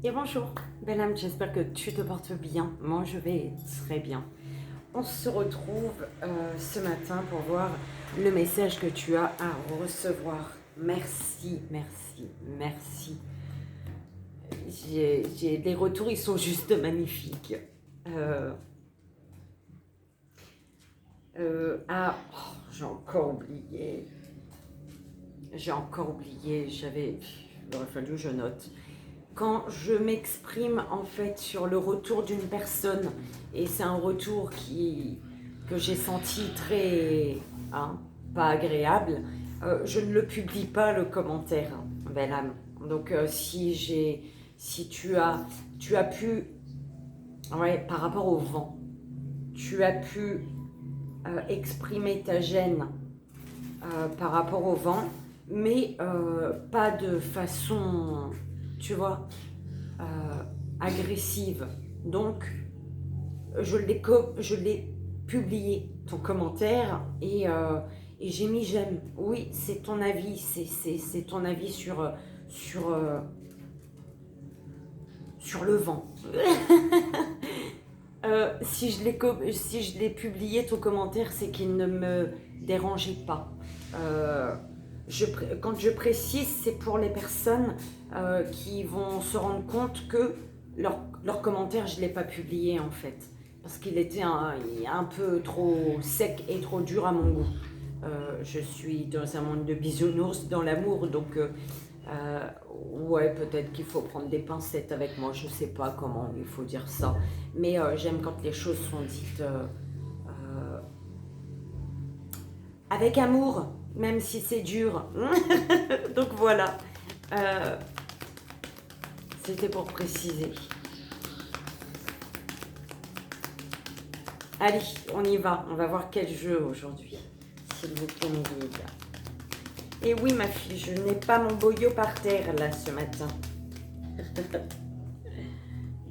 Et bonjour, belle âme, j'espère que tu te portes bien. Moi, je vais très bien. On se retrouve ce matin pour voir le message que tu as à recevoir. Merci, merci, merci. Les retours, ils sont juste magnifiques. J'ai encore oublié. Il aurait fallu que je note. Quand je m'exprime en fait sur le retour d'une personne, et c'est un retour que j'ai senti très pas agréable, je ne le publie pas le commentaire, belle âme. Donc si tu as pu, ouais, par rapport au vent, tu as pu exprimer ta gêne par rapport au vent, mais pas de façon, tu vois, agressive. Donc, je l'ai publié, ton commentaire, et j'ai mis j'aime. Oui, c'est ton avis, c'est ton avis sur le vent. Si je l'ai publié, ton commentaire, c'est qu'il ne me dérangeait pas. Quand je précise, c'est pour les personnes qui vont se rendre compte que leur commentaire, je ne l'ai pas publié en fait. Parce qu'il était un peu trop sec et trop dur à mon goût. Je suis dans un monde de bisounours, dans l'amour, donc ouais, peut-être qu'il faut prendre des pincettes avec moi, je sais pas comment il faut dire ça. Mais j'aime quand les choses sont dites avec amour, même si c'est dur. Donc voilà, c'était pour préciser. Allez, on y va, on va voir quel jeu aujourd'hui, s'il vous plaît, mes guides. Et oui, ma fille, je n'ai pas mon boyau par terre, là, ce matin.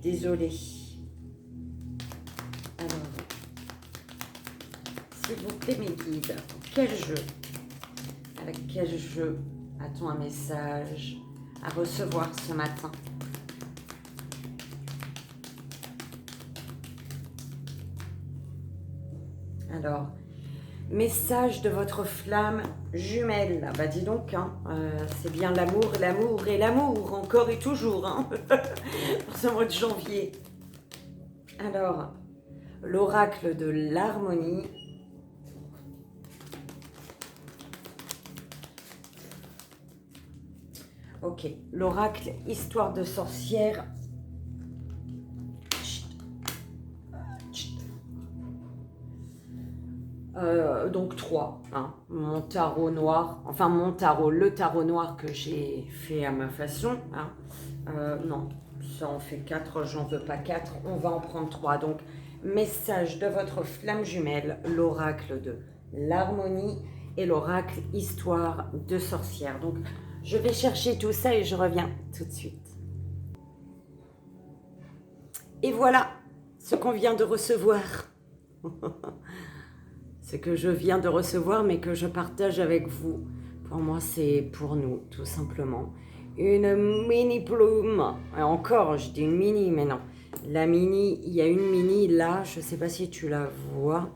Désolée. Alors, s'il vous plaît, mes guides, quel jeu? Avec quel jeu a-t-on un message à recevoir ce matin? Alors, message de votre flamme jumelle. Bah dis donc, hein, c'est bien l'amour, l'amour et l'amour, encore et toujours, hein, pour ce mois de janvier. Alors, l'oracle de l'harmonie. Ok, l'oracle histoire de sorcière. Donc 3, hein, mon tarot noir, enfin mon tarot, le tarot noir que j'ai fait à ma façon, hein. Non, ça en fait 4, j'en veux pas 4, on va en prendre 3. Donc, message de votre flamme jumelle, l'oracle de l'harmonie et l'oracle histoire de sorcière. Donc, je vais chercher tout ça et je reviens tout de suite. Et voilà ce qu'on vient de recevoir. Ce que je viens de recevoir, mais que je partage avec vous. Pour moi, c'est pour nous, tout simplement. Une mini plume. Et encore, je dis une mini, mais non. La mini, il y a une mini là, je ne sais pas si tu la vois,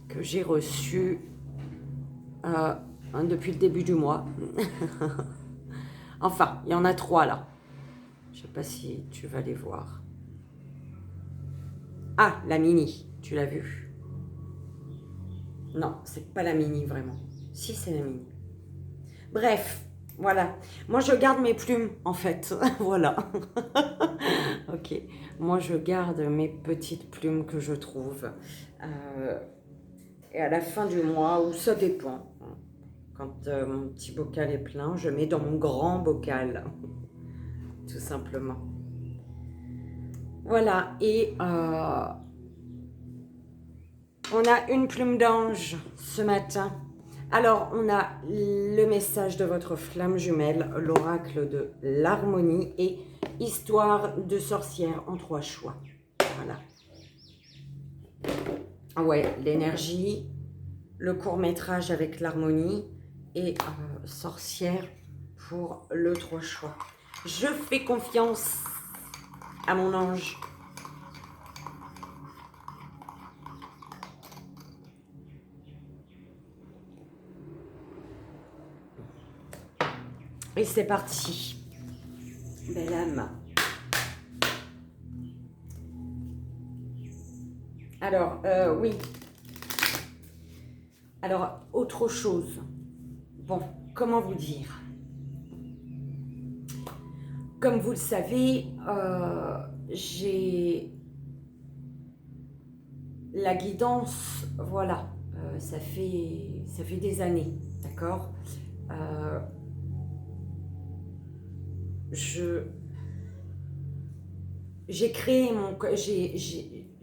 que j'ai reçue depuis le début du mois. Enfin, il y en a 3 là. Je ne sais pas si tu vas les voir. Ah, la mini, tu l'as vue? Non, c'est pas la mini vraiment. Si, c'est la mini. Bref, voilà. Moi, je garde mes plumes, en fait. Voilà. Ok. Moi, je garde mes petites plumes que je trouve. Et à la fin du mois, ou ça dépend. Quand mon petit bocal est plein, je mets dans mon grand bocal. Tout simplement. Voilà. Et on a une plume d'ange ce matin. Alors, on a le message de votre flamme jumelle, l'oracle de l'harmonie et histoire de sorcière en 3 choix. Voilà. Ouais, l'énergie, le court-métrage avec l'harmonie et sorcière pour le 3 choix. Je fais confiance à mon ange. Et c'est parti. Belle âme. Alors, oui. Alors, autre chose. Bon, comment vous dire? Comme vous le savez, j'ai la guidance, voilà, ça fait des années, d'accord. J'ai créé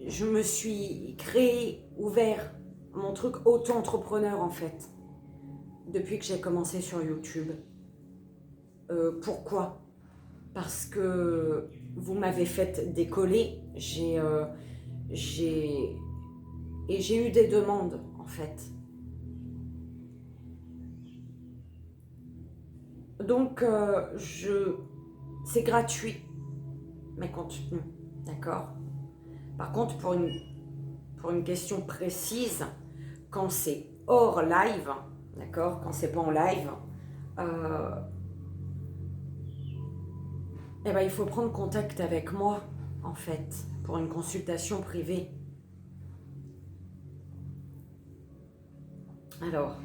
je me suis créé, ouvert mon truc auto-entrepreneur en fait, depuis que j'ai commencé sur YouTube. Pourquoi? Parce que vous m'avez fait décoller, j'ai eu des demandes en fait. Donc c'est gratuit mes contenus, d'accord. Par contre pour une question précise, quand c'est hors live, d'accord, quand c'est pas en live, eh ben, il faut prendre contact avec moi en fait pour une consultation privée. Alors,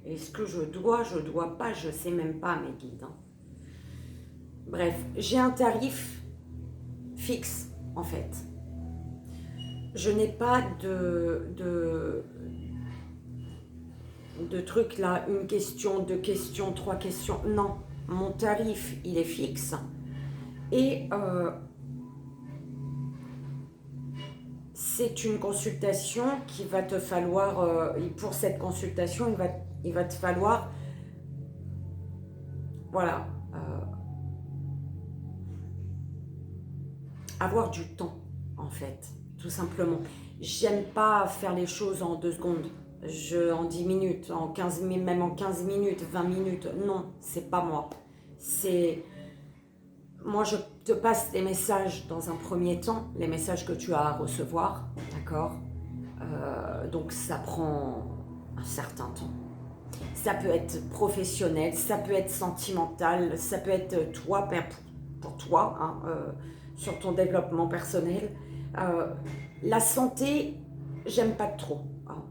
est-ce que je dois pas, je sais même pas mes guides. Hein. Bref, j'ai un tarif fixe en fait. Je n'ai pas de trucs là, une question, deux questions, trois questions. Non, mon tarif il est fixe et c'est une consultation qui va te falloir, pour cette consultation, il va te falloir, voilà, avoir du temps, en fait, tout simplement. J'aime pas faire les choses en 2 secondes, en 10 minutes, en 15 minutes, même en 15 minutes, 20 minutes. Non, c'est pas moi. Moi, je te passe des messages dans un premier temps, les messages que tu as à recevoir, d'accord. Donc ça prend un certain temps. Ça peut être professionnel, ça peut être sentimental, ça peut être toi, pour toi, hein, sur ton développement personnel. La santé, j'aime pas trop. Hein,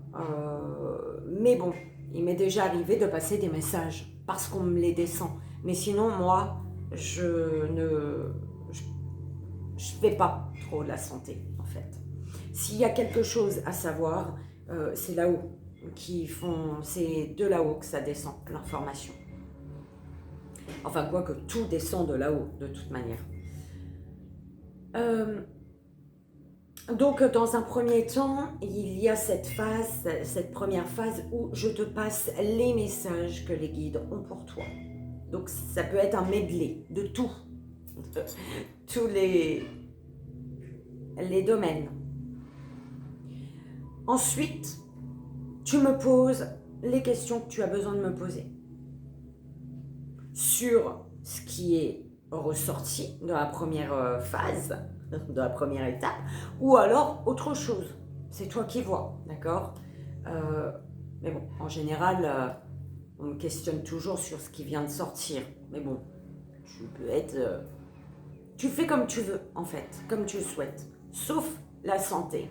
mais bon, il m'est déjà arrivé de passer des messages parce qu'on me les descend. Mais sinon, moi, je fais pas trop de la santé, en fait. S'il y a quelque chose à savoir, c'est là-haut c'est de là-haut que ça descend, l'information. Enfin, quoique tout descend de là-haut, de toute manière. Donc, dans un premier temps, il y a cette première phase où je te passe les messages que les guides ont pour toi. Donc, ça peut être un medley de tout, de tous les domaines. Ensuite, tu me poses les questions que tu as besoin de me poser sur ce qui est ressorti de la première phase, de la première étape, ou alors autre chose. C'est toi qui vois, d'accord. Mais bon, en général, on me questionne toujours sur ce qui vient de sortir. Mais bon, tu peux être... tu fais comme tu veux, en fait, comme tu le souhaites, sauf la santé.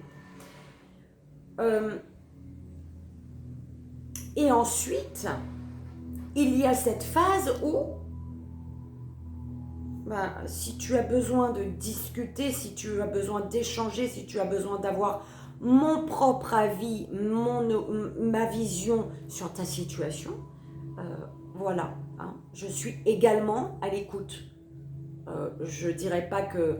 Et ensuite, il y a cette phase où, si tu as besoin de discuter, si tu as besoin d'échanger, si tu as besoin d'avoir mon propre avis, ma vision sur ta situation, voilà, hein, je suis également à l'écoute. Je dirais pas que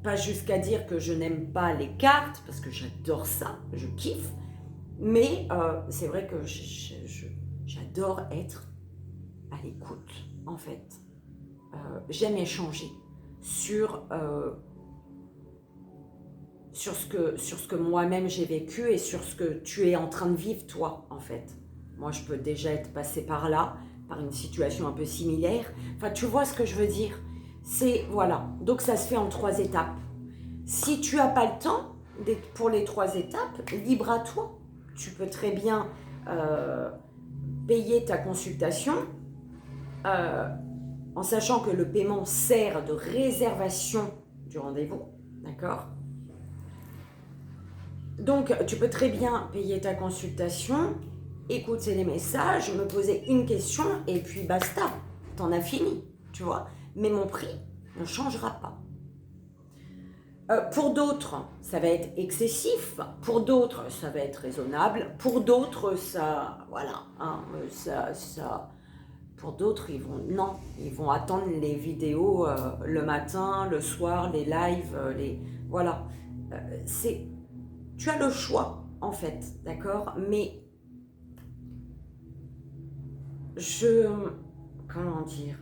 pas jusqu'à dire que je n'aime pas les cartes, parce que j'adore ça, je kiffe, mais c'est vrai que j'adore être à l'écoute, en fait. J'aime échanger sur sur ce que moi-même j'ai vécu et sur ce que tu es en train de vivre toi, en fait. Moi, je peux déjà être passée par là, par une situation un peu similaire. Enfin, tu vois ce que je veux dire? C'est, voilà. Donc, ça se fait en 3 étapes. Si tu n'as pas le temps pour les 3 étapes, libre à toi. Tu peux très bien payer ta consultation en sachant que le paiement sert de réservation du rendez-vous, d'accord? Donc, tu peux très bien payer ta consultation, écouter les messages, me poser une question et puis basta, t'en as fini, tu vois. Mais mon prix ne changera pas. Pour d'autres, ça va être excessif. Pour d'autres, ça va être raisonnable. Pour d'autres, ça, voilà, hein, pour d'autres, ils vont attendre les vidéos le matin, le soir, les lives, voilà. Tu as le choix, en fait, d'accord? Mais comment dire?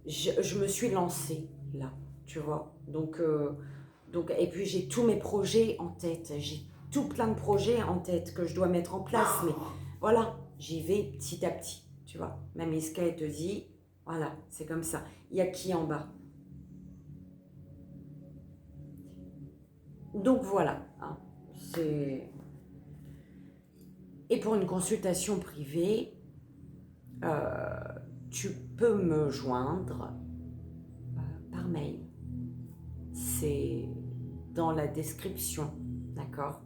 Je me suis lancée là, tu vois. Donc, et puis j'ai tous mes projets en tête. J'ai tout plein de projets en tête que je dois mettre en place. Mais voilà, j'y vais petit à petit, tu vois. Même Iska, elle te dit, voilà, c'est comme ça. Il y a qui en bas? Donc voilà, hein, Et pour une consultation privée, tu peux me joindre par mail. C'est dans la description, d'accord?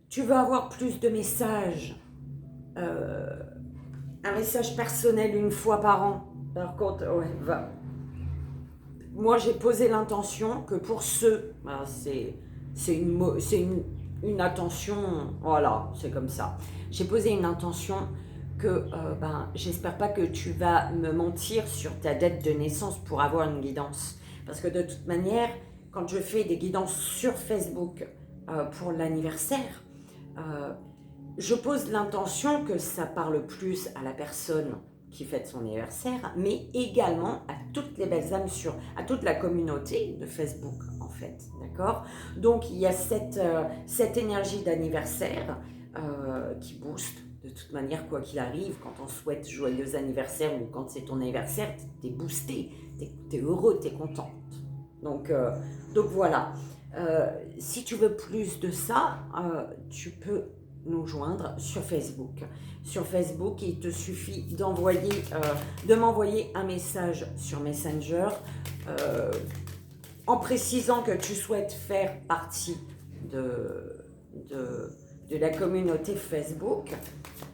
Tu veux avoir plus de messages, un message personnel une fois par an. Par contre, ouais, va. Moi, j'ai posé l'intention que pour ceux, c'est une attention, voilà, c'est comme ça. J'ai posé une intention que j'espère pas que tu vas me mentir sur ta date de naissance pour avoir une guidance. Parce que de toute manière, quand je fais des guidances sur Facebook pour l'anniversaire, je pose l'intention que ça parle plus à la personne qui fête son anniversaire, mais également à toutes les belles âmes, à toute la communauté de Facebook, en fait, d'accord? Donc, il y a cette énergie d'anniversaire qui booste. De toute manière, quoi qu'il arrive, quand on souhaite joyeux anniversaire ou quand c'est ton anniversaire, t'es boosté, t'es heureux, t'es contente. Donc voilà. Si tu veux plus de ça, tu peux nous joindre sur Facebook. Sur Facebook, il te suffit de m'envoyer un message sur Messenger en précisant que tu souhaites faire partie de la communauté Facebook.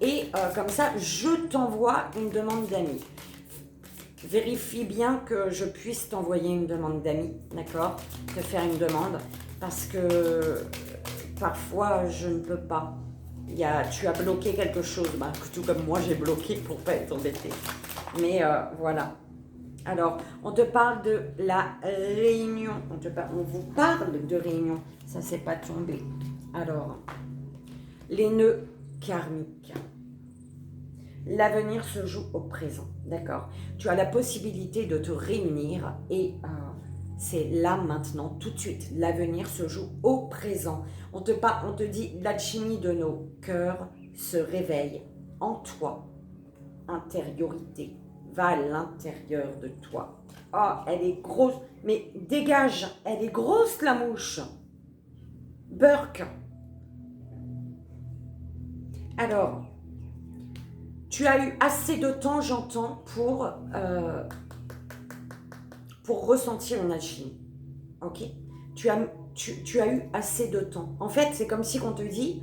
Et comme ça, je t'envoie une demande d'amis. Vérifie bien que je puisse t'envoyer une demande d'amis, d'accord? Te faire une demande, parce que parfois, je ne peux pas. Tu as bloqué quelque chose, tout comme moi, j'ai bloqué pour ne pas être embêtée. Mais voilà. Alors, on te parle de la réunion. On vous parle de réunion. Ça, c'est pas tombé. Alors, les nœuds karmiques. L'avenir se joue au présent, d'accord? Tu as la possibilité de te réunir et c'est là maintenant, tout de suite. L'avenir se joue au présent. On te dit l'alchimie de nos cœurs se réveille en toi. Intériorité, va à l'intérieur de toi. Oh, elle est grosse, mais dégage, elle est grosse la mouche. Burk. Alors, tu as eu assez de temps, j'entends, pour ressentir une alchimie. Ok? Tu as eu assez de temps. En fait, c'est comme si on te dit,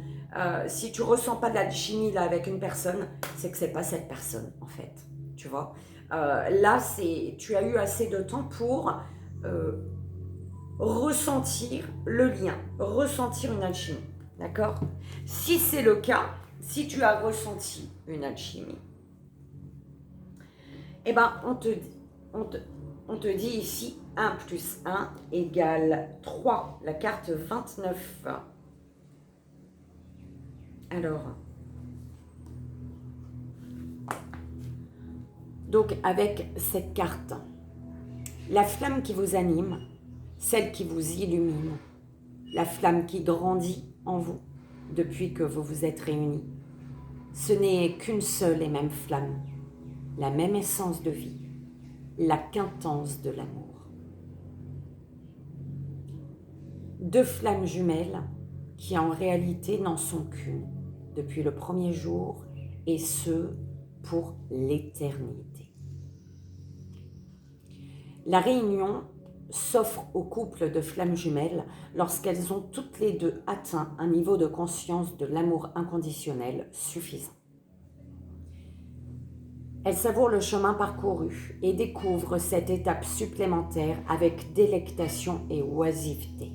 si tu ressens pas de l'alchimie là avec une personne, c'est que c'est pas cette personne, en fait. Tu vois? Là, tu as eu assez de temps pour ressentir le lien, ressentir une alchimie. D'accord? Si c'est le cas, si tu as ressenti une alchimie, eh ben, on te dit ici 1 plus 1 égale 3, la carte 29. Alors, donc avec cette carte, La flamme qui vous anime, celle qui vous illumine, la flamme qui grandit en vous depuis que vous vous êtes réunis. Ce n'est qu'une seule et même flamme, la même essence de vie, la quintance de l'amour. Deux flammes jumelles qui en réalité n'en sont qu'une depuis le premier jour et ce pour l'éternité. La réunion s'offre au couple de flammes jumelles lorsqu'elles ont toutes les deux atteint un niveau de conscience de l'amour inconditionnel suffisant. Elles savourent le chemin parcouru et découvrent cette étape supplémentaire avec délectation et oisiveté.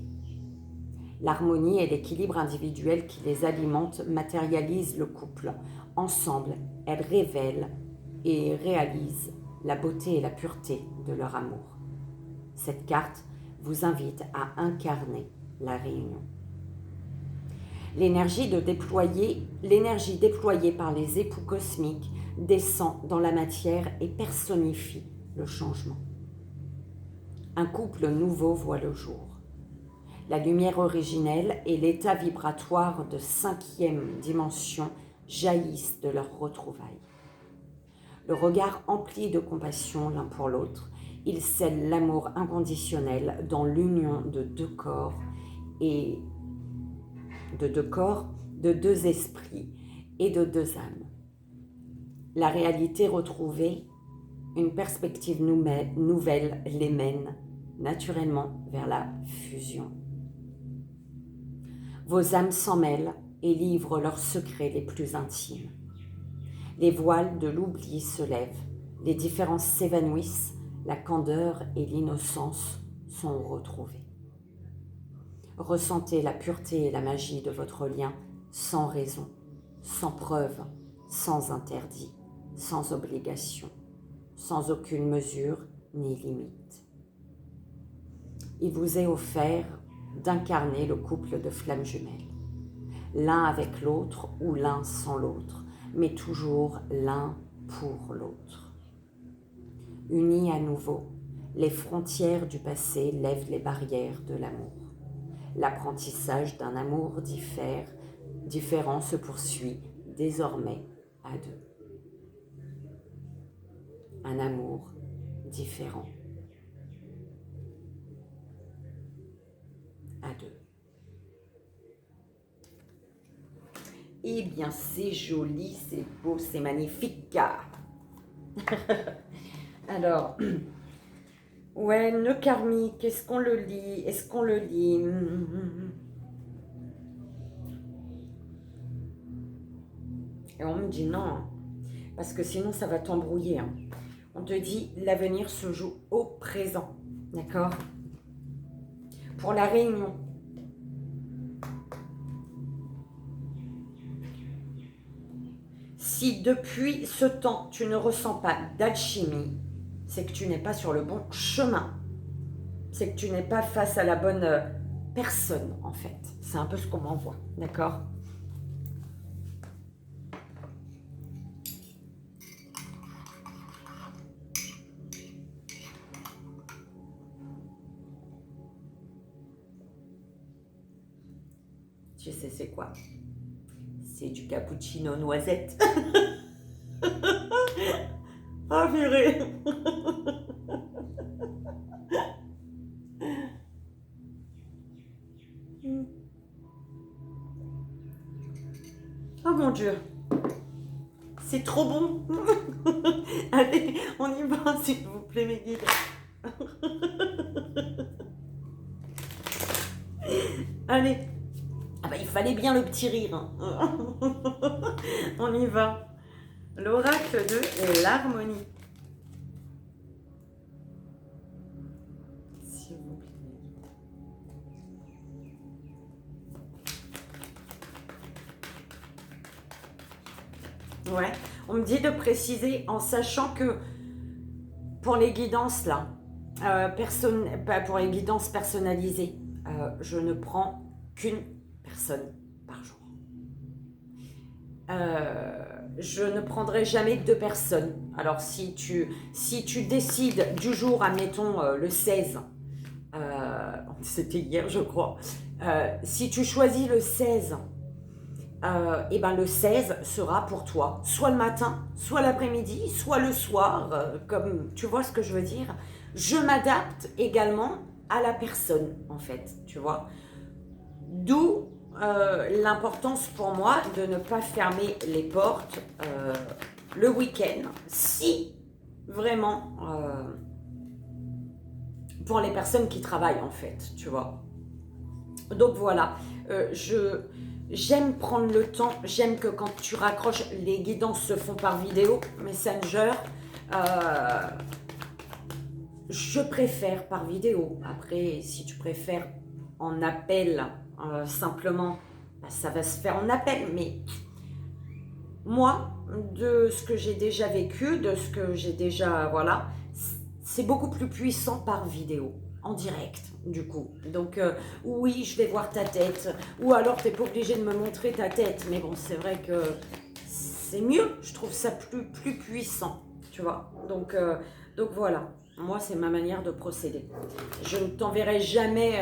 L'harmonie et l'équilibre individuel qui les alimentent matérialisent le couple. Ensemble, elles révèlent et réalisent la beauté et la pureté de leur amour. Cette carte vous invite à incarner la réunion. L'énergie déployée par les époux cosmiques descend dans la matière et personnifie le changement. Un couple nouveau voit le jour. La lumière originelle et l'état vibratoire de 5e dimension jaillissent de leur retrouvailles. Le regard empli de compassion l'un pour l'autre, ils scellent l'amour inconditionnel dans l'union de deux corps, de deux esprits et de deux âmes. La réalité retrouvée, une perspective nouvelle les mène naturellement vers la fusion. Vos âmes s'en mêlent et livrent leurs secrets les plus intimes. Les voiles de l'oubli se lèvent, les différences s'évanouissent, la candeur et l'innocence sont retrouvées. Ressentez la pureté et la magie de votre lien sans raison, sans preuve, sans interdit, sans obligation, sans aucune mesure ni limite. Il vous est offert d'incarner le couple de flammes jumelles, l'un avec l'autre ou l'un sans l'autre, mais toujours l'un pour l'autre. Unis à nouveau, les frontières du passé lèvent les barrières de l'amour. L'apprentissage d'un amour différent se poursuit désormais à deux. Un amour différent à deux. Eh bien, c'est joli, c'est beau, c'est magnifique. Alors, ouais, nœud karmique, est-ce qu'on le lit? Est-ce qu'on le lit? Et on me dit non, parce que sinon ça va t'embrouiller. On te dit l'avenir se joue au présent, d'accord? Pour la réunion. Si depuis ce temps tu ne ressens pas d'alchimie, c'est que tu n'es pas sur le bon chemin. C'est que tu n'es pas face à la bonne personne, en fait. C'est un peu ce qu'on m'envoie, d'accord? Tu sais c'est quoi? C'est du cappuccino noisette. Ah purée. Oh mon Dieu. C'est trop bon. Allez, on y va s'il vous plaît mes guides. Allez. Ah bah, il fallait bien le petit rire. On y va. L'oracle de l'harmonie. S'il vous plaît. Ouais, on me dit de préciser en sachant que pour les guidances là, pour les guidances personnalisées, je ne prends qu'une personne par jour. je ne prendrai jamais deux personnes. Alors si tu décides du jour, admettons le 16, c'était hier je crois, si tu choisis le 16, et ben le 16 sera pour toi, soit le matin, soit l'après-midi, soit le soir, comme tu vois ce que je veux dire. Je m'adapte également à la personne en fait, tu vois. D'où l'importance pour moi de ne pas fermer les portes le week-end, si vraiment pour les personnes qui travaillent en fait, tu vois. Donc voilà, j'aime prendre le temps, j'aime que quand tu raccroches, les guidances se font par vidéo, Messenger, je préfère par vidéo. Après, si tu préfères en appel, simplement, bah, ça va se faire en appel, mais moi, de ce que j'ai déjà vécu, de ce que j'ai déjà, voilà, c'est beaucoup plus puissant par vidéo, en direct, du coup. Donc, oui, je vais voir ta tête, ou alors tu n'es pas obligé de me montrer ta tête, mais bon, c'est vrai que c'est mieux, je trouve ça plus puissant, tu vois. Donc voilà, moi, c'est ma manière de procéder. Je ne t'enverrai jamais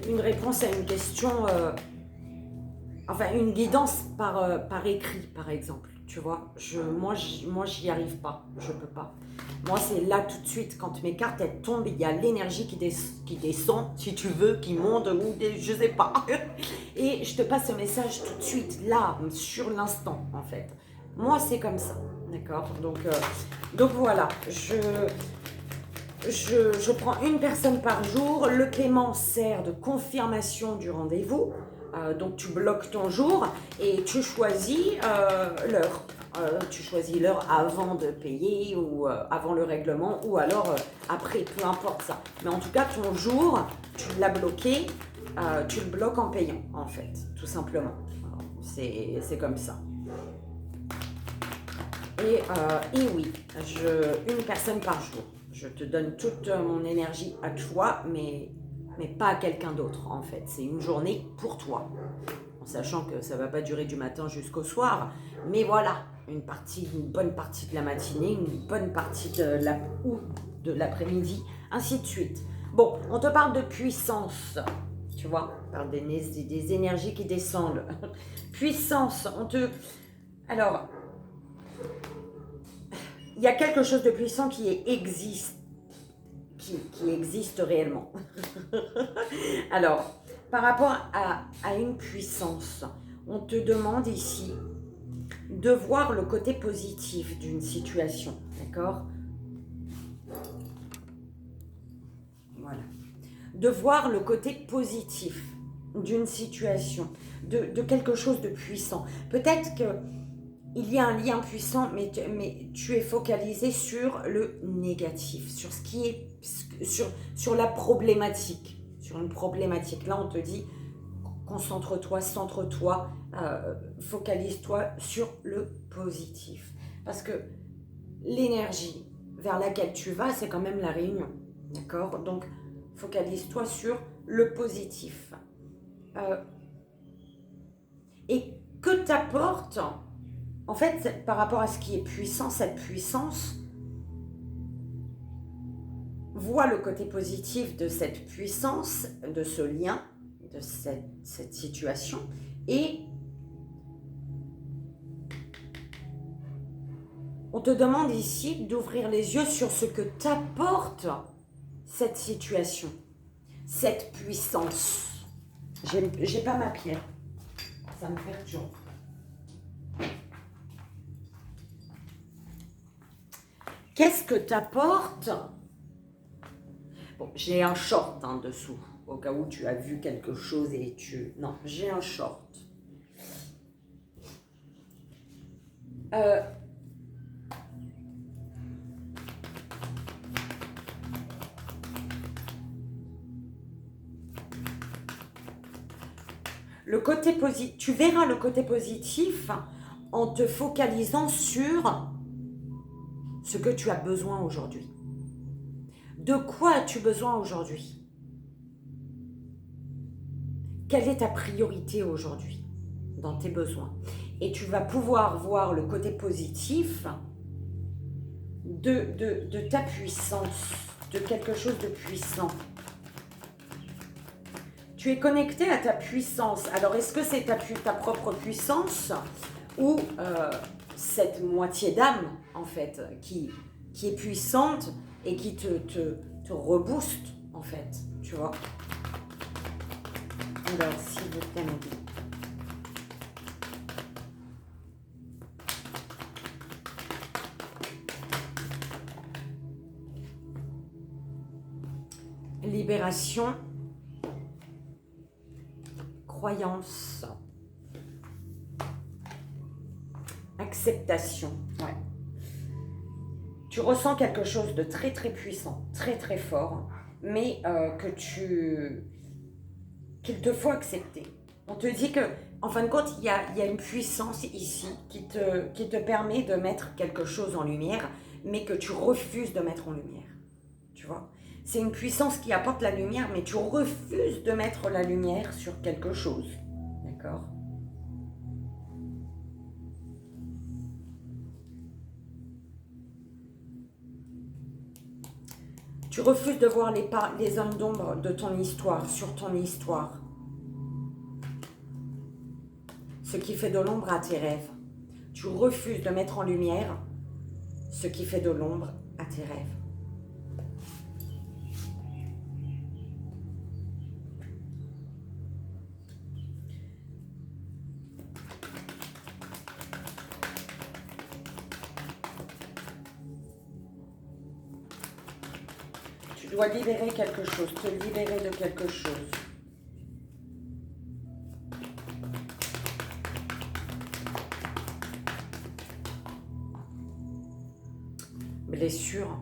une réponse à une question... enfin, une guidance par écrit, par exemple, tu vois. Moi, j'y arrive pas, je peux pas. Moi, c'est là tout de suite, quand mes cartes, elles tombent, il y a l'énergie qui descend, si tu veux, qui monte, ou je sais pas. Et je te passe ce message tout de suite, là, sur l'instant, en fait. Moi, c'est comme ça, d'accord. Donc voilà, je prends une personne par jour. Le paiement sert de confirmation du rendez-vous. Donc tu bloques ton jour et tu choisis l'heure. Tu choisis l'heure avant de payer ou avant le règlement ou alors après, peu importe ça. Mais en tout cas, ton jour, tu l'as bloqué, tu le bloques en payant en fait, tout simplement. C'est comme ça. Et oui, une personne par jour. Je te donne toute mon énergie à toi, mais pas à quelqu'un d'autre, en fait. C'est une journée pour toi. En sachant que ça ne va pas durer du matin jusqu'au soir. Mais voilà, une bonne partie de la matinée, une bonne partie de l'après-midi, ainsi de suite. Bon, on te parle de puissance, tu vois. On parle des énergies qui descendent. Puissance, Alors... il y a quelque chose de puissant qui existe réellement. Alors, par rapport à une puissance, on te demande ici de voir le côté positif d'une situation, d'accord? Voilà. De voir le côté positif d'une situation, de quelque chose de puissant. Peut-être que il y a un lien puissant, mais tu es focalisé sur le négatif, sur ce qui est sur la problématique, sur une problématique. Là, on te dit concentre-toi, centre-toi, focalise-toi sur le positif. Parce que l'énergie vers laquelle tu vas, c'est quand même la réunion, d'accord? Donc, focalise-toi sur le positif. Et que t'apporte... En fait, par rapport à ce qui est puissant, cette puissance, vois le côté positif de cette puissance, de ce lien, de cette situation, et on te demande ici d'ouvrir les yeux sur ce que t'apporte cette situation, cette puissance. J'ai pas ma pierre, ça me perturbe. Qu'est-ce que t'apporte? Bon, j'ai un short dessous, au cas où tu as vu quelque chose et tu... Non, j'ai un short. Le côté positif, tu verras le côté positif en te focalisant sur ce que tu as besoin aujourd'hui. De quoi as-tu besoin aujourd'hui? Quelle est ta priorité aujourd'hui? dans tes besoins. Et tu vas pouvoir voir le côté positif de ta puissance, de quelque chose de puissant. Tu es connecté à ta puissance. Alors, est-ce que c'est ta propre puissance ou cette moitié d'âme, en fait, qui est puissante et qui te rebooste, en fait, tu vois? Alors, s'il vous plaît, ma vie. Libération, croyance, acceptation. Ouais. Tu ressens quelque chose de très très puissant, très très fort, mais qu'il te faut accepter. On te dit que, en fin de compte, il y a une puissance ici qui te permet de mettre quelque chose en lumière, mais que tu refuses de mettre en lumière. Tu vois? C'est une puissance qui apporte la lumière, mais tu refuses de mettre la lumière sur quelque chose. D'accord? Tu refuses de voir les zones d'ombre de ton histoire, sur ton histoire. Ce qui fait de l'ombre à tes rêves. Tu refuses de mettre en lumière ce qui fait de l'ombre à tes rêves. Tu dois libérer quelque chose, te libérer de quelque chose. Blessure.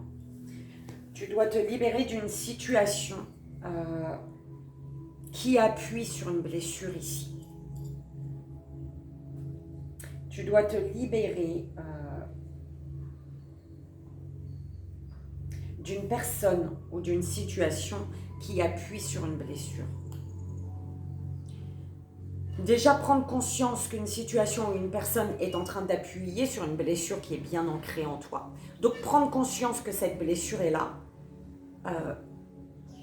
Tu dois te libérer d'une situation qui appuie sur une blessure ici. Tu dois te libérer d'une personne ou d'une situation qui appuie sur une blessure. Déjà prendre conscience qu'une situation ou une personne est en train d'appuyer sur une blessure qui est bien ancrée en toi. Donc prendre conscience que cette blessure est là,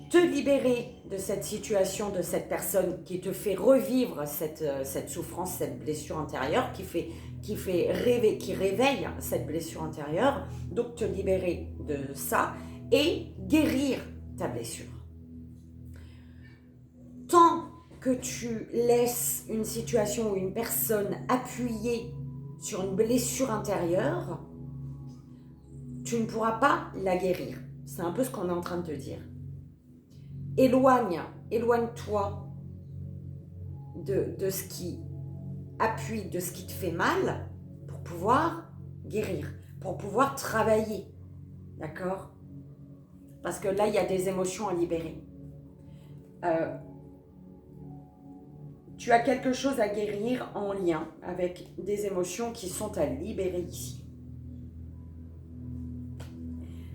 te libérer de cette situation, de cette personne qui te fait revivre cette souffrance, cette blessure intérieure, qui réveille cette blessure intérieure. Donc te libérer de ça et guérir ta blessure. Tant que tu laisses une situation ou une personne appuyer sur une blessure intérieure, tu ne pourras pas la guérir. C'est un peu ce qu'on est en train de te dire. Éloigne-toi de ce qui appuie, de ce qui te fait mal pour pouvoir guérir, pour pouvoir travailler. D'accord? Parce que là, il y a des émotions à libérer. Tu as quelque chose à guérir en lien avec des émotions qui sont à libérer ici.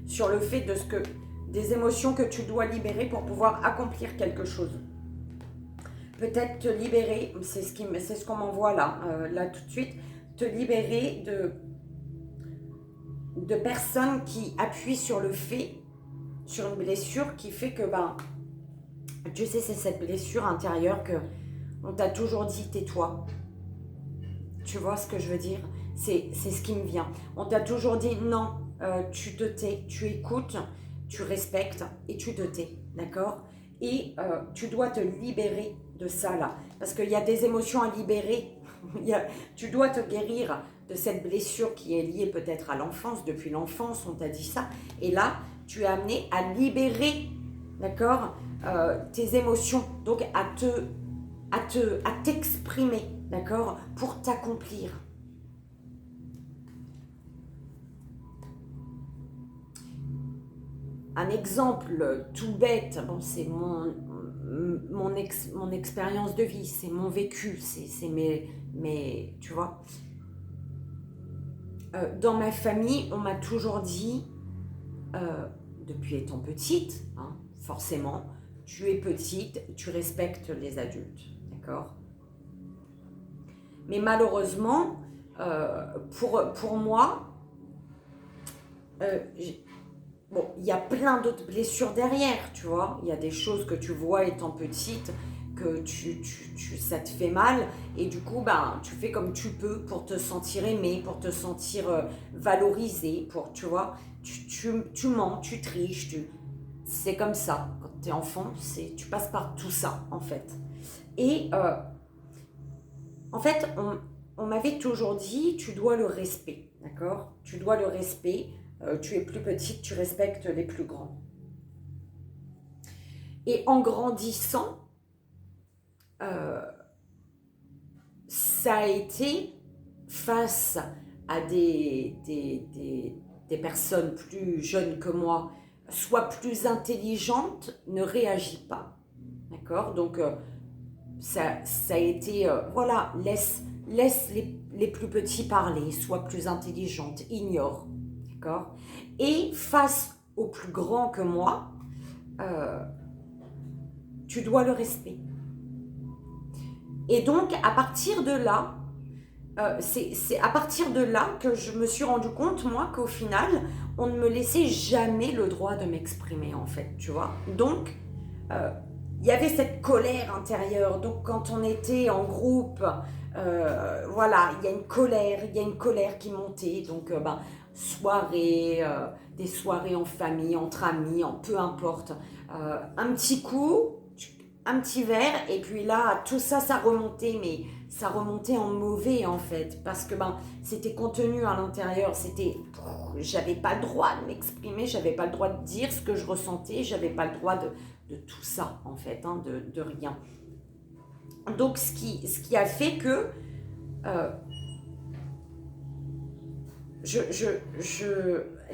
Sur le fait des émotions que tu dois libérer pour pouvoir accomplir quelque chose. Peut-être te libérer, c'est ce qu'on m'envoie là tout de suite, te libérer de personnes qui appuient sur une blessure qui fait que, tu sais, c'est cette blessure intérieure que on t'a toujours dit tais-toi. Tu vois ce que je veux dire? C'est ce qui me vient. On t'a toujours dit non, tu te tais, tu écoutes, tu respectes et tu te tais, d'accord? Et tu dois te libérer de ça là. Parce qu'il y a des émotions à libérer. Tu dois te guérir de cette blessure qui est liée peut-être à l'enfance. Depuis l'enfance, on t'a dit ça. Et là, tu es amené à libérer, d'accord, tes émotions. Donc à t'exprimer, d'accord, pour t'accomplir. Un exemple tout bête, bon, c'est mon expérience de vie, c'est mon vécu, c'est mes tu vois. Dans ma famille, on m'a toujours dit, depuis étant petite, hein, forcément, tu es petite, tu respectes les adultes, d'accord? Mais malheureusement, pour moi, bon, il y a plein d'autres blessures derrière, tu vois. Il y a des choses que tu vois étant petite, que ça te fait mal. Et du coup, ben, tu fais comme tu peux pour te sentir aimé, pour te sentir valorisé, pour, tu vois. Tu mens, tu triches, c'est comme ça. Quand tu es enfant, tu passes par tout ça, en fait. Et en fait, on m'avait toujours dit, tu dois le respect, d'accord? Tu dois le respect. Tu es plus petite, tu respectes les plus grands. Et en grandissant, ça a été face à des personnes plus jeunes que moi, soit plus intelligentes, ne réagis pas. D'accord? Donc, ça a été, voilà, laisse les plus petits parler, sois plus intelligente, ignore. D'accord? Et face aux plus grands que moi, tu dois le respect. Et donc, à partir de là, c'est à partir de là que je me suis rendu compte, moi, qu'au final, on ne me laissait jamais le droit de m'exprimer, en fait, tu vois. Donc, il y avait cette colère intérieure. Donc, quand on était en groupe, voilà, il y a une colère qui montait. Donc, soirée, des soirées en famille, entre amis, peu importe. Un petit coup, un petit verre, et puis là, tout ça, ça remontait, mais ça remontait en mauvais, en fait, parce que c'était contenu à l'intérieur, j'avais pas le droit de m'exprimer, j'avais pas le droit de dire ce que je ressentais, j'avais pas le droit de tout ça, en fait, hein, de rien. Donc, ce qui a fait que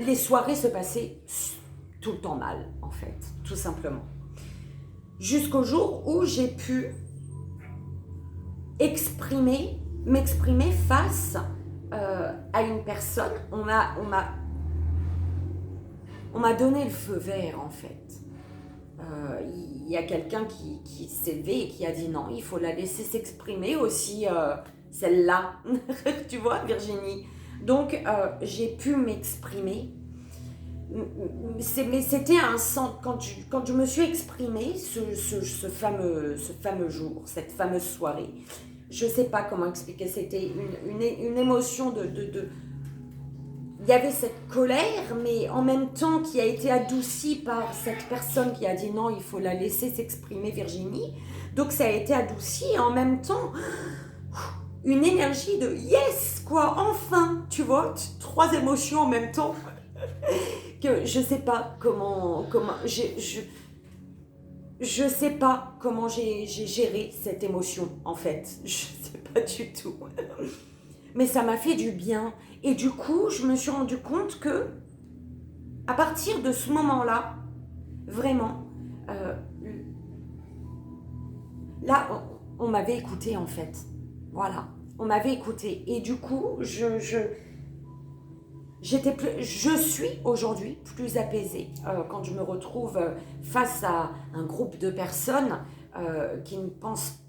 les soirées se passaient tout le temps mal, en fait, tout simplement. Jusqu'au jour où j'ai pu m'exprimer face à une personne. On m'a donné le feu vert, en fait. Il y a quelqu'un qui s'est levé et qui a dit non, il faut la laisser s'exprimer aussi, celle-là. Tu vois, Virginie. Donc, j'ai pu m'exprimer. Mais c'était un sens, quand je me suis exprimée, ce fameux jour, cette fameuse soirée, je ne sais pas comment expliquer, c'était une émotion il y avait cette colère, mais en même temps qui a été adoucie par cette personne qui a dit non, il faut la laisser s'exprimer, Virginie. Donc ça a été adouci et en même temps, une énergie de yes, quoi, enfin, tu vois, 3 émotions en même temps. Que je sais pas comment je sais pas comment j'ai géré cette émotion, en fait. Je sais pas du tout. Mais ça m'a fait du bien. Et du coup, je me suis rendu compte que, à partir de ce moment-là, vraiment, là, on m'avait écouté, en fait. Voilà, on m'avait écouté. Et du coup, je suis aujourd'hui plus apaisée quand je me retrouve face à un groupe de personnes qui ne pensent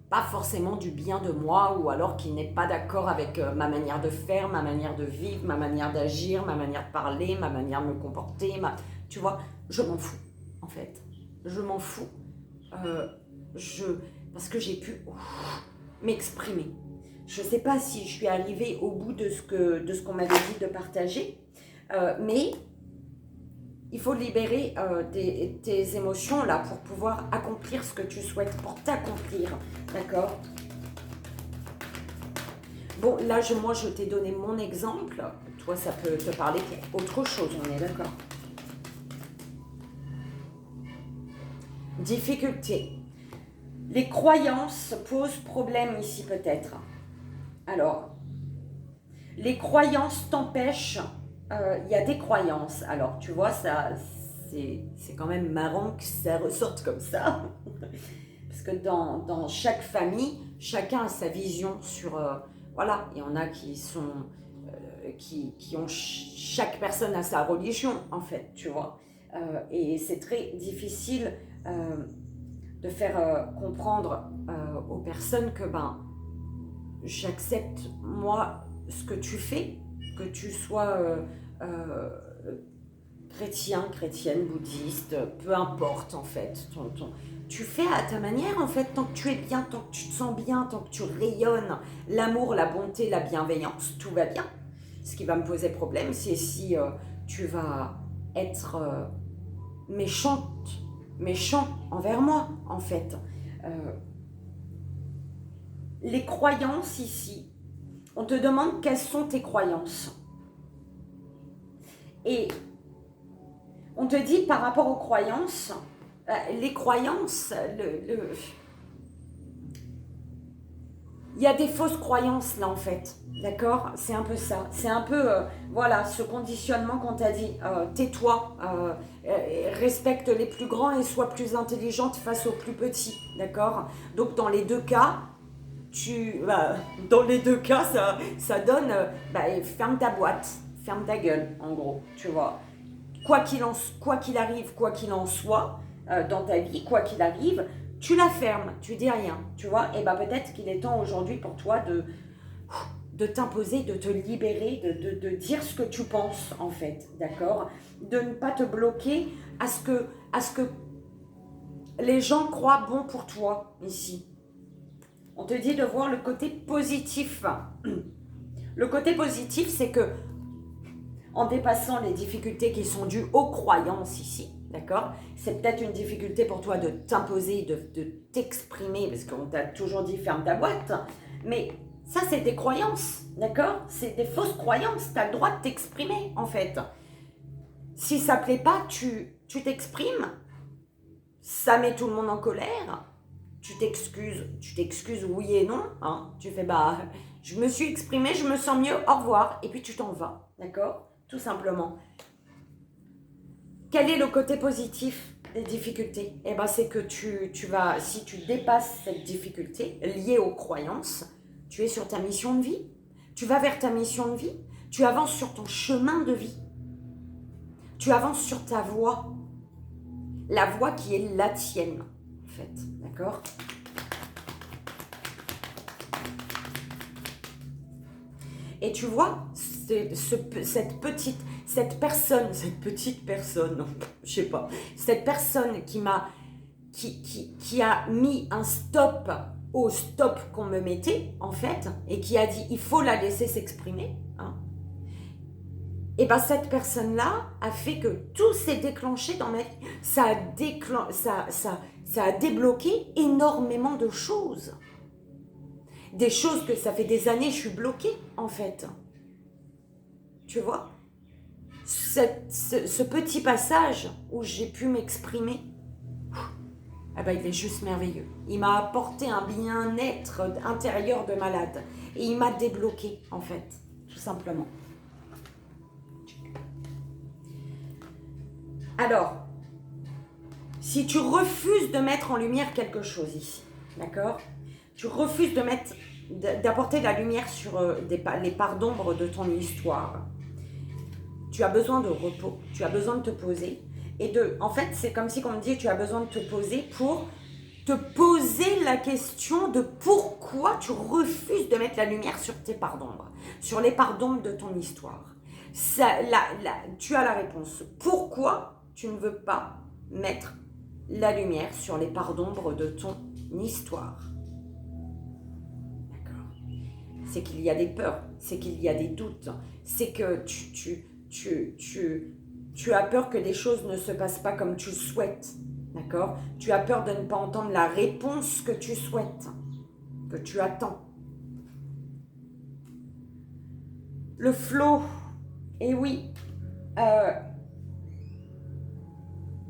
pas forcément du bien de moi ou alors qui n'est pas d'accord avec ma manière de faire, ma manière de vivre, ma manière d'agir, ma manière de parler, ma manière de me comporter. Tu vois, je m'en fous en fait. Je m'en fous. Parce que j'ai pu m'exprimer. Je ne sais pas si je suis arrivée au bout de ce qu'on m'avait dit de partager, mais il faut libérer tes émotions là pour pouvoir accomplir ce que tu souhaites, pour t'accomplir, d'accord? Bon, là, moi, je t'ai donné mon exemple. Toi, ça peut te parler autre chose, on est d'accord? Difficulté. Les croyances posent problème ici peut-être. Alors, les croyances t'empêchent. Il y a des croyances. Alors, tu vois, ça, c'est quand même marrant que ça ressorte comme ça. Parce que dans chaque famille, chacun a sa vision sur... voilà, il y en a qui sont... qui ont... Chaque personne a sa religion, en fait, tu vois. Et c'est très difficile de faire comprendre aux personnes que j'accepte moi ce que tu fais, que tu sois chrétien, chrétienne, bouddhiste, peu importe en fait. Tu fais à ta manière en fait, tant que tu es bien, tant que tu te sens bien, tant que tu rayonnes l'amour, la bonté, la bienveillance, tout va bien. Ce qui va me poser problème, c'est si tu vas être méchant envers moi en fait. Les croyances ici, on te demande quelles sont tes croyances. Et on te dit par rapport aux croyances, les croyances, il y a des fausses croyances là en fait, d'accord? C'est un peu ça, c'est un peu, voilà, ce conditionnement qu'on t'a dit, tais-toi, respecte les plus grands et sois plus intelligente face aux plus petits, d'accord? Donc dans les deux cas, ça donne, ferme ta boîte, ferme ta gueule en gros, tu vois. Quoi qu'il arrive, quoi qu'il en soit, dans ta vie, quoi qu'il arrive, tu la fermes, tu dis rien, tu vois. Et peut-être qu'il est temps aujourd'hui pour toi de t'imposer, de te libérer, de dire ce que tu penses en fait, d'accord? De ne pas te bloquer à ce que les gens croient bon pour toi ici. On te dit de voir le côté positif. Le côté positif, c'est que en dépassant les difficultés qui sont dues aux croyances ici, d'accord? C'est peut-être une difficulté pour toi de t'imposer, de t'exprimer, parce qu'on t'a toujours dit ferme ta boîte, mais ça c'est des croyances, d'accord? C'est des fausses croyances, tu as le droit de t'exprimer en fait. Si ça ne plaît pas, tu t'exprimes, ça met tout le monde en colère, tu t'excuses oui et non, hein? Tu fais je me suis exprimée, je me sens mieux, au revoir, et puis tu t'en vas, d'accord? Tout simplement. Quel est le côté positif des difficultés? C'est que tu vas, si tu dépasses cette difficulté liée aux croyances, tu es sur ta mission de vie. Tu vas vers ta mission de vie. Tu avances sur ton chemin de vie. Tu avances sur ta voie. La voie qui est la tienne, en fait. D'accord? Et tu vois, cette petite personne, je sais pas, cette personne qui a mis un stop au stop qu'on me mettait, en fait, et qui a dit, il faut la laisser s'exprimer, hein. Et cette personne-là a fait que tout s'est déclenché dans ma vie. Ça a débloqué énormément de choses. Des choses que ça fait des années je suis bloquée, en fait. Tu vois? Ce petit passage où j'ai pu m'exprimer, il est juste merveilleux. Il m'a apporté un bien-être intérieur de malade. Et il m'a débloqué, en fait, tout simplement. Alors, si tu refuses de mettre en lumière quelque chose ici, d'accord? Tu refuses d'apporter la lumière sur les parts d'ombre de ton histoire. Tu as besoin de repos, tu as besoin de te poser. En fait, c'est comme si on me dit tu as besoin de te poser pour te poser la question de pourquoi tu refuses de mettre la lumière sur tes parts d'ombre, sur les parts d'ombre de ton histoire. Tu as la réponse. Pourquoi tu ne veux pas mettre la lumière sur les parts d'ombre de ton histoire? C'est qu'il y a des peurs, c'est qu'il y a des doutes, c'est que tu as peur que les choses ne se passent pas comme tu le souhaites, d'accord? Tu as peur de ne pas entendre la réponse que tu souhaites, que tu attends. Le flow, et oui,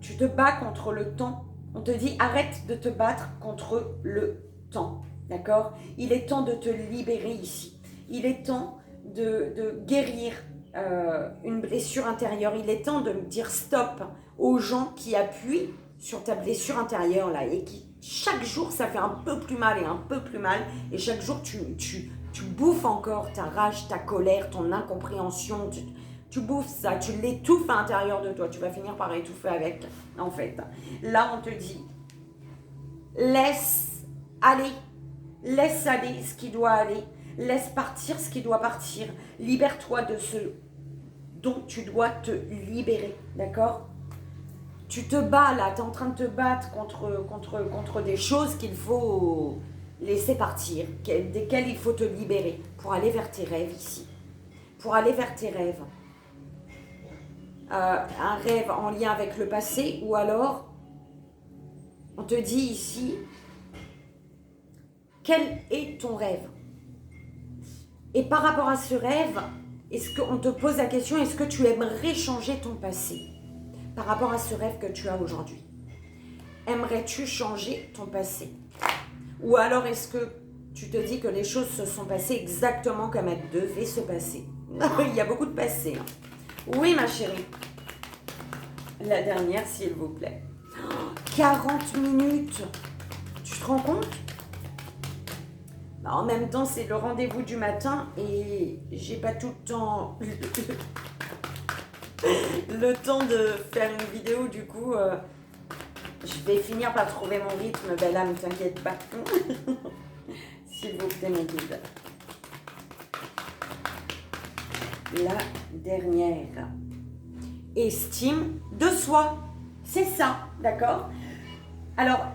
tu te bats contre le temps. On te dit arrête de te battre contre le temps. D'accord? Il est temps de te libérer ici. Il est temps de guérir une blessure intérieure. Il est temps de dire stop aux gens qui appuient sur ta blessure intérieure là et qui, chaque jour, ça fait un peu plus mal et un peu plus mal. Et chaque jour, tu bouffes encore ta rage, ta colère, ton incompréhension. Tu bouffes ça, tu l'étouffes à l'intérieur de toi. Tu vas finir par étouffer avec, en fait. Là, on te dit laisse aller. Laisse aller ce qui doit aller. Laisse partir ce qui doit partir. Libère-toi de ce dont tu dois te libérer. D'accord? Tu te bats là, tu es en train de te battre contre des choses qu'il faut laisser partir, desquelles il faut te libérer pour aller vers tes rêves ici. Pour aller vers tes rêves. Un rêve en lien avec le passé ou alors on te dit ici quel est ton rêve et par rapport à ce rêve est-ce qu'on te pose la question est-ce que tu aimerais changer ton passé par rapport à ce rêve que tu as aujourd'hui? Aimerais-tu changer ton passé ou alors est-ce que tu te dis que les choses se sont passées exactement comme elles devaient se passer? Il y a beaucoup de passé hein. Oui ma chérie. La dernière, s'il vous plaît. 40 minutes. Tu te rends compte? En même temps, c'est le rendez-vous du matin et j'ai pas tout le temps le temps de faire une vidéo. Du coup, je vais finir par trouver mon rythme, belle âme, t'inquiète pas. S'il vous plaît, mes guides. La dernière. Estime de soi. C'est ça, d'accord? Alors,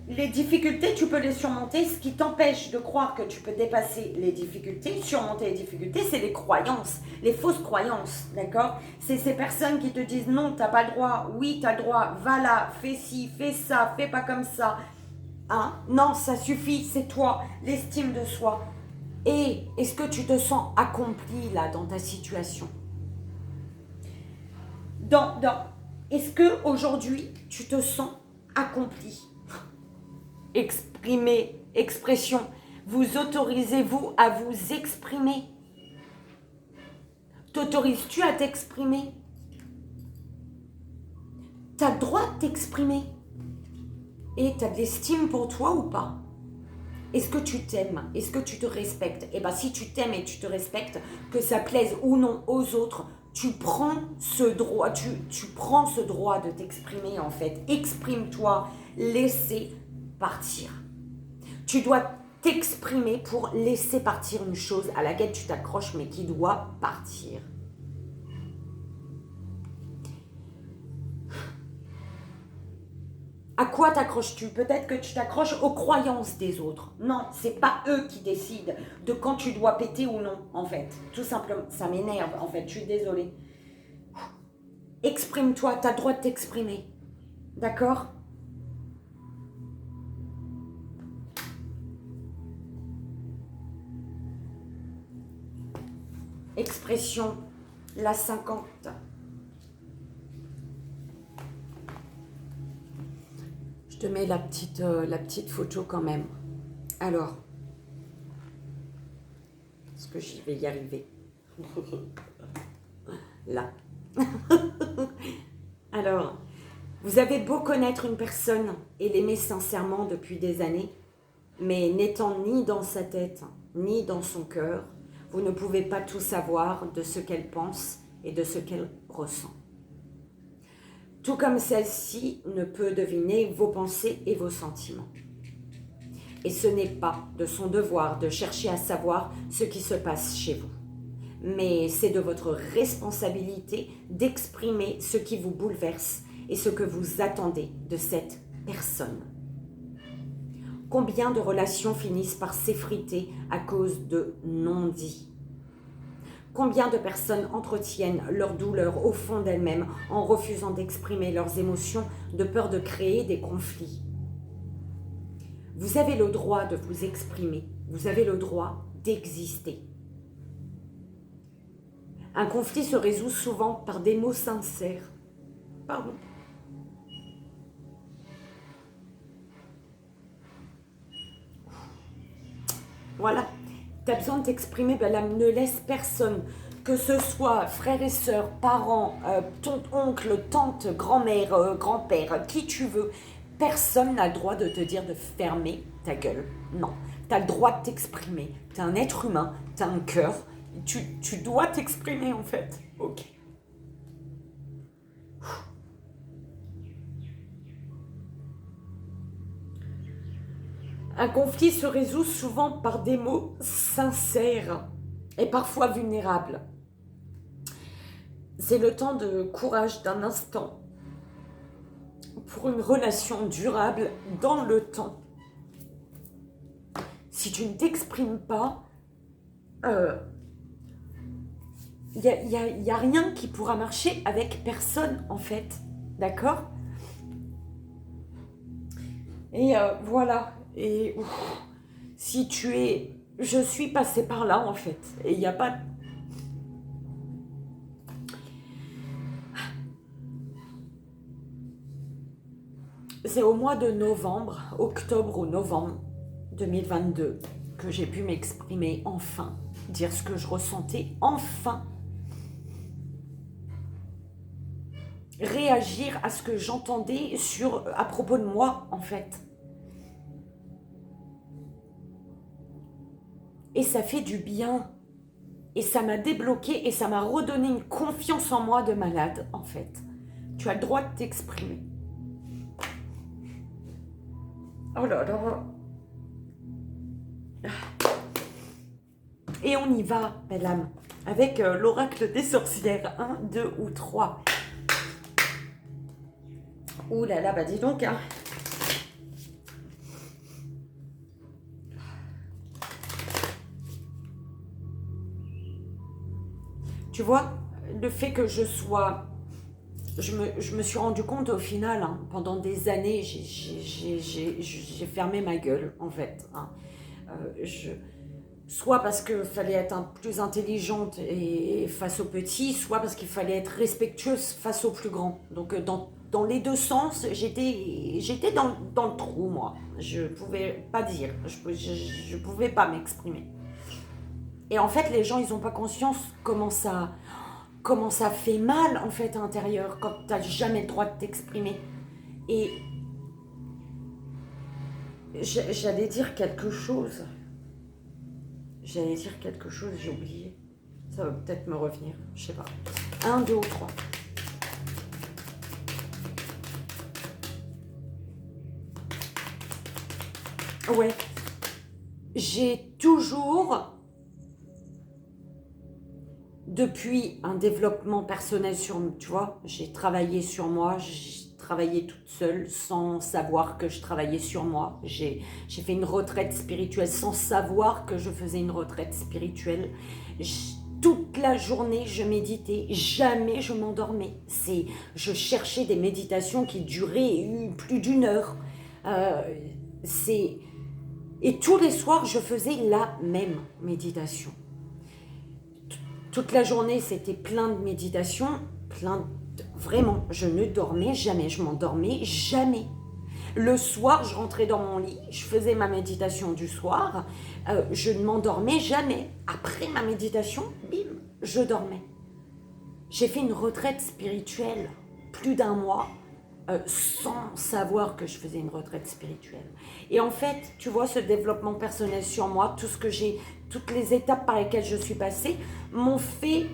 les difficultés, tu peux les surmonter. Ce qui t'empêche de croire que tu peux dépasser les difficultés, surmonter les difficultés, c'est les croyances, les fausses croyances, d'accord? C'est ces personnes qui te disent non, t'as pas le droit, oui, t'as le droit, va là, fais ci, fais ça, fais pas comme ça. Hein? Non, ça suffit, c'est toi, l'estime de soi. Et est-ce que tu te sens accompli là dans ta situation? Est-ce que aujourd'hui tu te sens accompli? Exprimer, expression. Vous autorisez-vous à vous exprimer? T'autorises-tu à t'exprimer? T'as le droit de t'exprimer. Et t'as de l'estime pour toi ou pas? Est-ce que tu t'aimes? Est-ce que tu te respectes? Eh bien, si tu t'aimes et tu te respectes, que ça plaise ou non aux autres, tu prends ce droit, tu prends ce droit de t'exprimer en fait. Exprime-toi, laissez partir. Tu dois t'exprimer pour laisser partir une chose à laquelle tu t'accroches mais qui doit partir. À quoi t'accroches-tu? Peut-être que tu t'accroches aux croyances des autres. Non, c'est pas eux qui décident de quand tu dois péter ou non, en fait. Tout simplement, ça m'énerve, en fait, je suis désolée. Exprime-toi, tu as le droit de t'exprimer. D'accord? Expression, la 50. Je te mets la petite photo quand même. Alors, est-ce que j'y vais y arriver? Là. Alors, vous avez beau connaître une personne et l'aimer sincèrement depuis des années, mais n'étant ni dans sa tête, ni dans son cœur, vous ne pouvez pas tout savoir de ce qu'elle pense et de ce qu'elle ressent. Tout comme celle-ci ne peut deviner vos pensées et vos sentiments. Et ce n'est pas de son devoir de chercher à savoir ce qui se passe chez vous. Mais c'est de votre responsabilité d'exprimer ce qui vous bouleverse et ce que vous attendez de cette personne. Combien de relations finissent par s'effriter à cause de non-dits? Combien de personnes entretiennent leur douleur au fond d'elles-mêmes en refusant d'exprimer leurs émotions de peur de créer des conflits? Vous avez le droit de vous exprimer, vous avez le droit d'exister. Un conflit se résout souvent par des mots sincères. Pardon. Voilà, tu as besoin de t'exprimer, ben ne laisse personne, que ce soit frères et sœurs, parents, ton oncle, tante, grand-mère, grand-père, qui tu veux, personne n'a le droit de te dire de fermer ta gueule. Non, tu as le droit de t'exprimer, tu es un être humain, tu as un cœur, tu dois t'exprimer en fait. Ok. Un conflit se résout souvent par des mots sincères et parfois vulnérables. C'est le temps de courage d'un instant pour une relation durable dans le temps. Si tu ne t'exprimes pas, y a rien qui pourra marcher avec personne en fait, d'accord? Et voilà, et si tu es... Je suis passée par là en fait, et il n'y a pas... C'est au mois de novembre, octobre ou novembre 2022 que j'ai pu m'exprimer enfin, dire ce que je ressentais enfin, réagir à ce que j'entendais à propos de moi en fait. Et ça fait du bien, et ça m'a débloqué, et ça m'a redonné une confiance en moi de malade en fait. Tu as le droit de t'exprimer. Oh là là. Et on y va, belle âme, avec l'oracle des sorcières. 1, 2 ou 3. Ouh là là, bah dis donc, hein. Tu vois, le fait que je sois... Je me suis rendu compte au final, hein, pendant des années, j'ai fermé ma gueule, en fait. Hein. Soit parce qu'il fallait être plus intelligente et face aux petits, soit parce qu'il fallait être respectueuse face aux plus grands. Donc dans les deux sens, j'étais dans le trou, moi. Je ne pouvais pas dire, je pouvais pas m'exprimer. Et en fait, les gens, ils n'ont pas conscience comment ça fait mal, en fait, à l'intérieur, quand tu n'as jamais le droit de t'exprimer. Et j'allais dire quelque chose. J'ai oublié. Ça va peut-être me revenir, je sais pas. 1, 2 ou 3. Ouais. J'ai toujours, depuis un développement personnel tu vois, j'ai travaillé sur moi, j'ai travaillé toute seule sans savoir que je travaillais sur moi. J'ai fait une retraite spirituelle sans savoir que je faisais une retraite spirituelle. Toute la journée, je méditais, jamais je m'endormais. Je cherchais des méditations qui duraient plus d'une heure. Et tous les soirs, je faisais la même méditation. Toute la journée, c'était plein de méditations, vraiment, je ne dormais jamais, je m'endormais jamais. Le soir, je rentrais dans mon lit, je faisais ma méditation du soir, je ne m'endormais jamais. Après ma méditation, bim, je dormais. J'ai fait une retraite spirituelle, plus d'1 mois, sans savoir que je faisais une retraite spirituelle. Et en fait, tu vois, ce développement personnel sur moi, toutes les étapes par lesquelles je suis passée, m'ont fait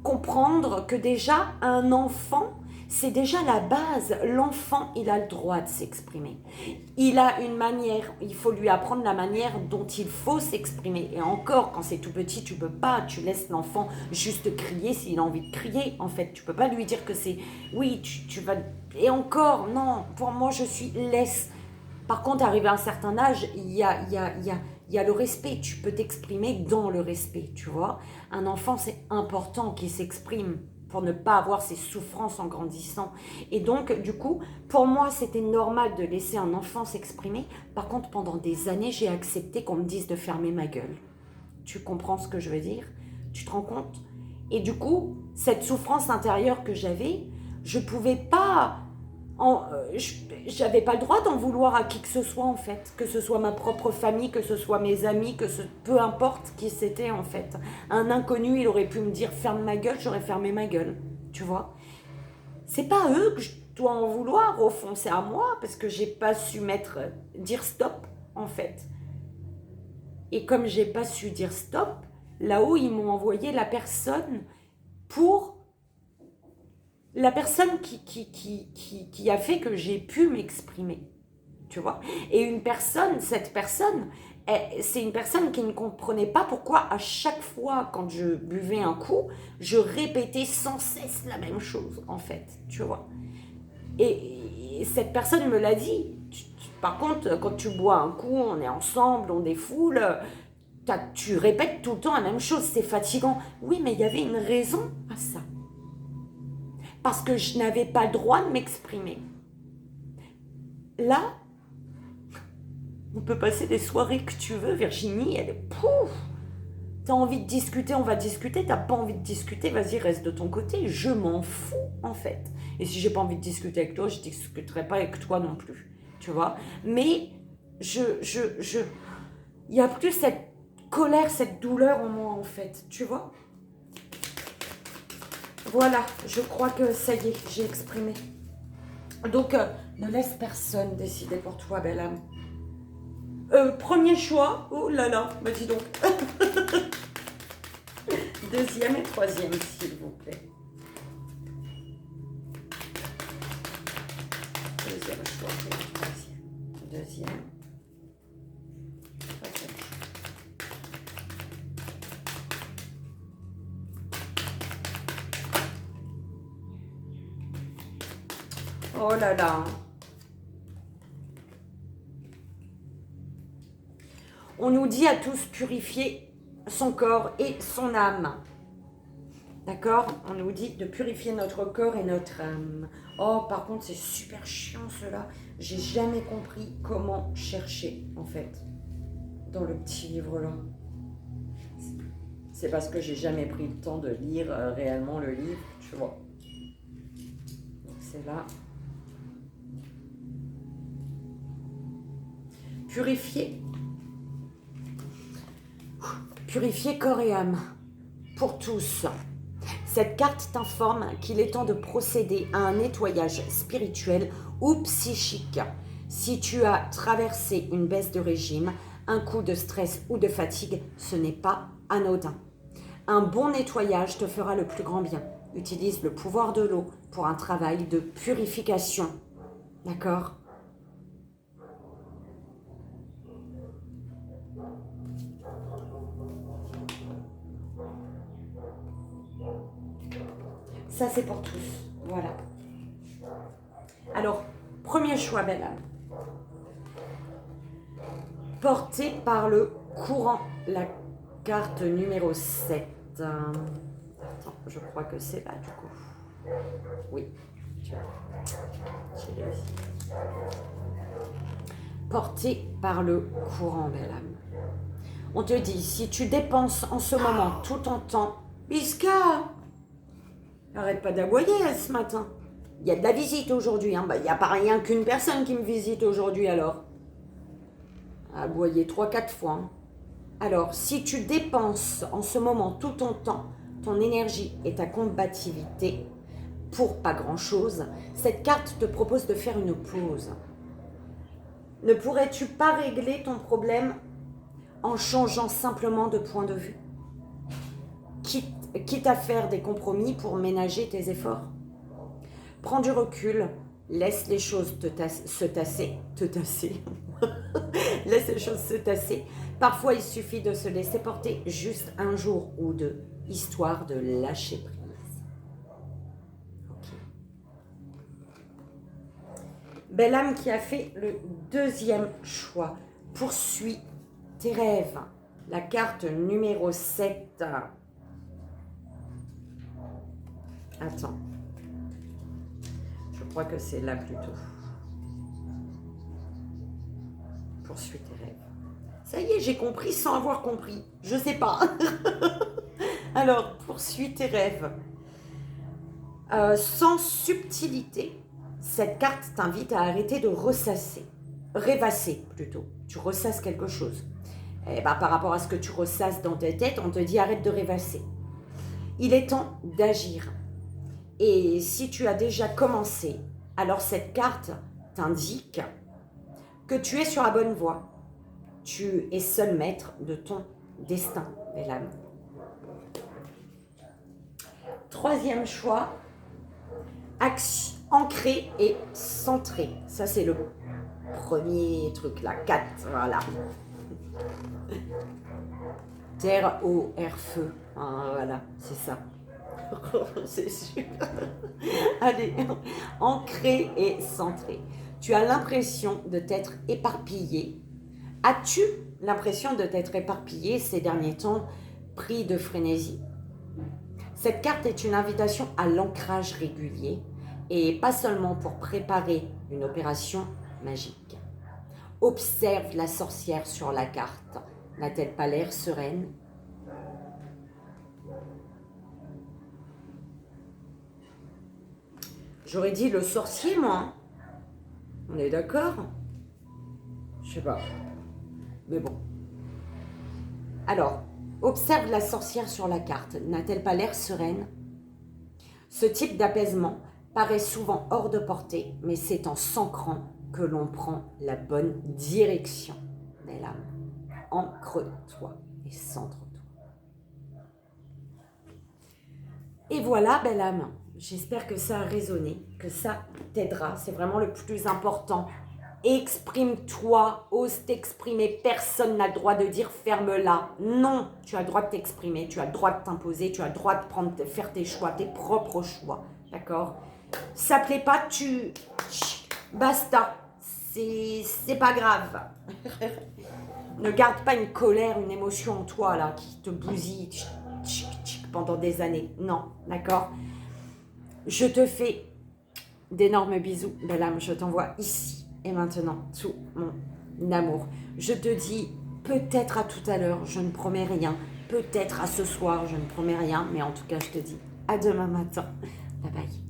comprendre que déjà, un enfant, c'est déjà la base. L'enfant, il a le droit de s'exprimer. Il a une manière, il faut lui apprendre la manière dont il faut s'exprimer. Et encore, quand c'est tout petit, tu peux pas, tu laisses l'enfant juste crier s'il a envie de crier. En fait, tu peux pas lui dire que c'est, oui, tu vas... Et encore, non, pour moi, je suis laisse. Par contre, arrivé à un certain âge, il y a le respect. Tu peux t'exprimer dans le respect, tu vois. Un enfant, c'est important qu'il s'exprime pour ne pas avoir ses souffrances en grandissant. Et donc, du coup, pour moi, c'était normal de laisser un enfant s'exprimer. Par contre, pendant des années, j'ai accepté qu'on me dise de fermer ma gueule. Tu comprends ce que je veux dire? Tu te rends compte? Et du coup, cette souffrance intérieure que j'avais, je pouvais pas... j'avais pas le droit d'en vouloir à qui que ce soit en fait, que ce soit ma propre famille, que ce soit mes amis, peu importe qui c'était en fait. Un inconnu, il aurait pu me dire ferme ma gueule, j'aurais fermé ma gueule, tu vois. C'est pas eux que je dois en vouloir au fond, c'est à moi parce que j'ai pas su dire stop en fait. Et comme j'ai pas su dire stop, là-haut ils m'ont envoyé la personne qui a fait que j'ai pu m'exprimer. tu vois. Et une personne, cette personne, c'est une personne qui ne comprenait pas pourquoi à chaque fois quand je buvais un coup, je répétais sans cesse la même chose, en fait, tu vois. Et cette personne me l'a dit. Par contre, quand tu bois un coup, on est ensemble, on défoule, tu répètes tout le temps la même chose, c'est fatigant. Oui, mais il y avait une raison à ça. Parce que je n'avais pas le droit de m'exprimer. Là, on peut passer des soirées que tu veux, Virginie, elle est pouf. T'as envie de discuter, on va discuter. T'as pas envie de discuter, vas-y, reste de ton côté. Je m'en fous, en fait. Et si j'ai pas envie de discuter avec toi, je discuterai pas avec toi non plus. Tu vois. Mais il y a plus cette colère, cette douleur en moi, en fait. Tu vois. Voilà, je crois que ça y est, j'ai exprimé. Donc, ne laisse personne décider pour toi, belle âme. Premier choix, oh là là, bah dis donc. Deuxième et troisième, s'il vous plaît. Deuxième choix et troisième. Deuxième. Troisième choix. Oh là là. On nous dit à tous purifier son corps et son âme. D'accord? On nous dit de purifier notre corps et notre âme. Oh, par contre, c'est super chiant cela. J'ai jamais compris comment chercher, en fait, dans le petit livre-là. C'est parce que j'ai jamais pris le temps de lire réellement le livre, tu vois. Donc c'est là. Purifier. Purifier corps et âme. Pour tous. Cette carte t'informe qu'il est temps de procéder à un nettoyage spirituel ou psychique. Si tu as traversé une baisse de régime, un coup de stress ou de fatigue, ce n'est pas anodin. Un bon nettoyage te fera le plus grand bien. Utilise le pouvoir de l'eau pour un travail de purification. D'accord ? Ça, c'est pour tous. Voilà. Alors, premier choix, belle âme. Porté par le courant, la carte numéro 7. Attends, je crois que c'est là, du coup. Oui, tu vois. J'ai réussi. Porté par le courant, belle âme. On te dit, si tu dépenses en ce moment tout ton temps, Biska, arrête pas d'aboyer ce matin. Il y a de la visite aujourd'hui. Hein. Bah, il n'y a pas rien qu'une personne qui me visite aujourd'hui alors. Aboyer 3-4 fois. Hein. Alors, si tu dépenses en ce moment tout ton temps, ton énergie et ta combativité pour pas grand-chose, cette carte te propose de faire une pause. Ne pourrais-tu pas régler ton problème en changeant simplement de point de vue, quitte à faire des compromis pour ménager tes efforts? Prends du recul, laisse les choses se tasser. Laisse les choses se tasser. Parfois, il suffit de se laisser porter juste un jour ou deux, histoire de lâcher prise. Okay. Belle âme qui a fait le deuxième choix, poursuis tes rêves. La carte numéro 7. Attends. Je crois que c'est là plutôt. Poursuis tes rêves. Ça y est, j'ai compris sans avoir compris. Je sais pas. Alors, poursuis tes rêves. Sans subtilité, cette carte t'invite à arrêter de ressasser. Rêvasser plutôt. Tu ressasses quelque chose. Et bah, par rapport à ce que tu ressasses dans ta tête, on te dit arrête de rêvasser. Il est temps d'agir. Et si tu as déjà commencé, alors cette carte t'indique que tu es sur la bonne voie. Tu es seul maître de ton destin, belle âme. Troisième choix, ancré et centré. Ça, c'est le premier truc, la 4, voilà. Terre, eau, air, feu. Ah, voilà, c'est ça. C'est sûr. Allez, ancré et centré. Tu as l'impression de t'être éparpillé. As-tu l'impression de t'être éparpillé ces derniers temps, pris de frénésie? Cette carte est une invitation à l'ancrage régulier et pas seulement pour préparer une opération magique. Observe la sorcière sur la carte. N'a-t-elle pas l'air sereine? J'aurais dit le sorcier, moi. Hein. On est d'accord? Je sais pas. Mais bon. Alors, observe la sorcière sur la carte. N'a-t-elle pas l'air sereine? Ce type d'apaisement paraît souvent hors de portée, mais c'est en s'ancrant que l'on prend la bonne direction. Belle âme, ancre-toi et centre-toi. Et voilà, belle âme, j'espère que ça a résonné, que ça t'aidera. C'est vraiment le plus important. Exprime-toi, ose t'exprimer. Personne n'a le droit de dire ferme-la. Non, tu as le droit de t'exprimer, tu as le droit de t'imposer, tu as le droit de faire tes choix, tes propres choix. D'accord? Ça plaît pas, basta. C'est pas grave. Ne garde pas une colère, une émotion en toi là qui te bousille pendant des années. Non, d'accord? Je te fais d'énormes bisous, belle âme. Je t'envoie ici et maintenant tout mon amour. Je te dis peut-être à tout à l'heure, je ne promets rien. Peut-être à ce soir, je ne promets rien. Mais en tout cas, je te dis à demain matin. Bye bye.